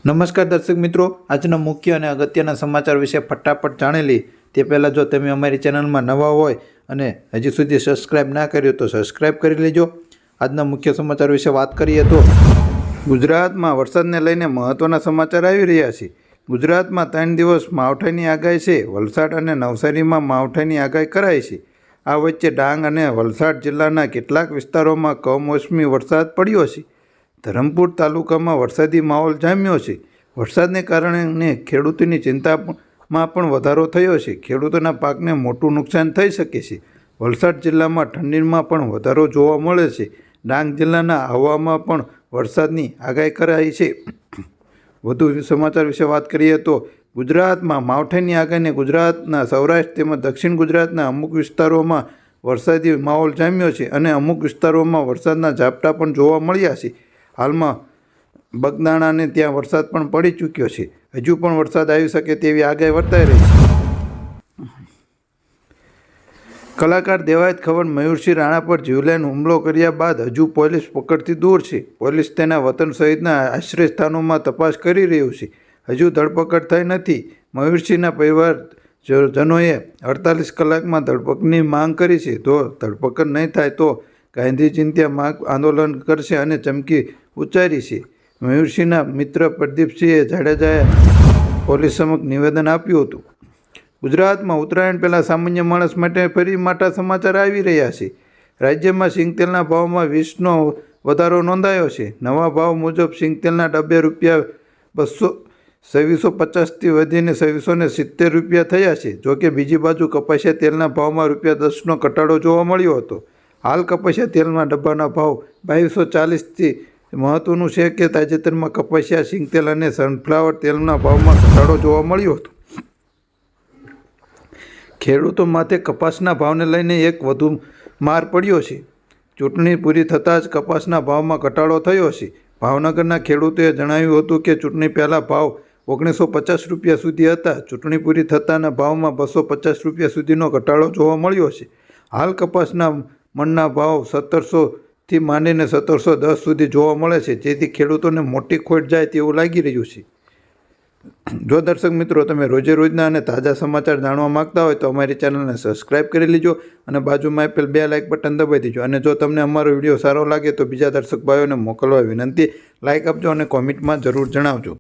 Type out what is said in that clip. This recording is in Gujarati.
નમસ્કાર દર્શક મિત્રો, આજના મુખ્ય અને અગત્યના સમાચાર વિશે ફટાફટ જાણી લઈએ તે પહેલાં જો તમે અમારી ચેનલમાં નવા હોય અને હજી સુધી સબસ્ક્રાઇબ ના કર્યું તો સબસ્ક્રાઇબ કરી લેજો। આજના મુખ્ય સમાચાર વિશે વાત કરીએ તો ગુજરાતમાં વરસાદને લઈને મહત્ત્વના સમાચાર આવી રહ્યા છે। ગુજરાતમાં 3 દિવસ માવઠાની આગાહી છે। વલસાડ અને નવસારીમાં માવઠાની આગાહી કરાઈ છે। આ વચ્ચે ડાંગ અને વલસાડ જિલ્લાના કેટલાક વિસ્તારોમાં કમોસમી વરસાદ પડ્યો છે। ધરમપુર તાલુકામાં વરસાદી માહોલ જામ્યો છે। વરસાદને કારણે ખેડૂતોની ચિંતામાં પણ વધારો થયો છે। ખેડૂતોના પાકને મોટું નુકસાન થઈ શકે છે। વલસાડ જિલ્લામાં ઠંડીમાં પણ વધારો જોવા મળે છે। ડાંગ જિલ્લાના આહવામાં પણ વરસાદની આગાહી કરાઈ છે। વધુ સમાચાર વિશે વાત કરીએ તો ગુજરાતમાં માવઠાની આગાહીને ગુજરાતના સૌરાષ્ટ્ર તેમજ દક્ષિણ ગુજરાતના અમુક વિસ્તારોમાં વરસાદી માહોલ જામ્યો છે અને અમુક વિસ્તારોમાં વરસાદના ઝાપટા પણ જોવા મળ્યા છે। હાલમાં બગદાણાને ત્યાં વરસાદ પણ પડી ચૂક્યો છે। હજુ પણ વરસાદ આવી શકે તેવી આગાહી વર્તાઈ રહી છે। કલાકાર દેવાયત ખબર મયુરસિંહ રાણા પર જીવલેણ હુમલો કર્યા બાદ હજુ પોલીસ પકડથી દૂર છે। પોલીસ તેના વતન સહિતના આશ્રય સ્થાનોમાં તપાસ કરી રહ્યું છે। હજુ ધરપકડ થઈ નથી। મયુરસિંહના પરિવારજનોએ 48 કલાકમાં ધરપકડની માંગ કરી છે। જો ધરપકડ નહીં થાય તો ગાંધીજીને ત્યાં માંગ આંદોલન કરશે અને ચમકી ઉચ્ચારી છે। મયુરસિંહના મિત્ર પ્રદીપસિંહ જાડેજાએ પોલીસ સમક્ષ નિવેદન આપ્યું હતું। ગુજરાતમાં ઉત્તરાયણ પહેલાં સામાન્ય માણસ માટે ફરી મોટા સમાચાર આવી રહ્યા છે। રાજ્યમાં સિંગતેલના ભાવમાં 20નો વધારો નોંધાયો છે। નવા ભાવ મુજબ સિંગતેલના ડબ્બે ₹2650થી વધીને ₹2670 થયા છે। જોકે બીજી બાજુ કપાસિયા તેલના ભાવમાં ₹10નો ઘટાડો જોવા મળ્યો હતો। હાલ કપાસિયા તેલના ડબ્બાના ભાવ 2240થી મહત્વનું છે કે તાજેતરમાં કપાસિયા સિંગતેલ અને સનફ્લાવર તેલના ભાવમાં ઘટાડો જોવા મળ્યો હતો। ખેડૂતો માથે કપાસના ભાવને લઈને એક વધુ માર પડ્યો છે। ચૂંટણી પૂરી થતાં જ કપાસના ભાવમાં ઘટાડો થયો છે। ભાવનગરના ખેડૂતોએ જણાવ્યું હતું કે ચૂંટણી પહેલાં ભાવ ₹1950 સુધી હતા। ચૂંટણી પૂરી થતાંના ભાવમાં ₹250 સુધીનો ઘટાડો જોવા મળ્યો છે। હાલ કપાસના મણના ભાવ 1700થી માંડીને 1710 સુધી જોવા મળે છે, જેથી ખેડૂતોને મોટી ખોટ જાય તેવું લાગી રહ્યું છે। જો દર્શક મિત્રો તમે રોજે રોજના અને તાજા સમાચાર જાણવા માંગતા હોય તો અમારી ચેનલને સબસ્ક્રાઇબ કરી લેજો અને બાજુમાં આપેલ 2 લાઇક બટન દબાવી દેજો। અને જો તમને અમારો વિડીયો સારો લાગે તો બીજા દર્શક ભાઈઓને મોકલવા વિનંતી, લાઇક આપજો અને કોમેન્ટમાં જરૂર જણાવજો।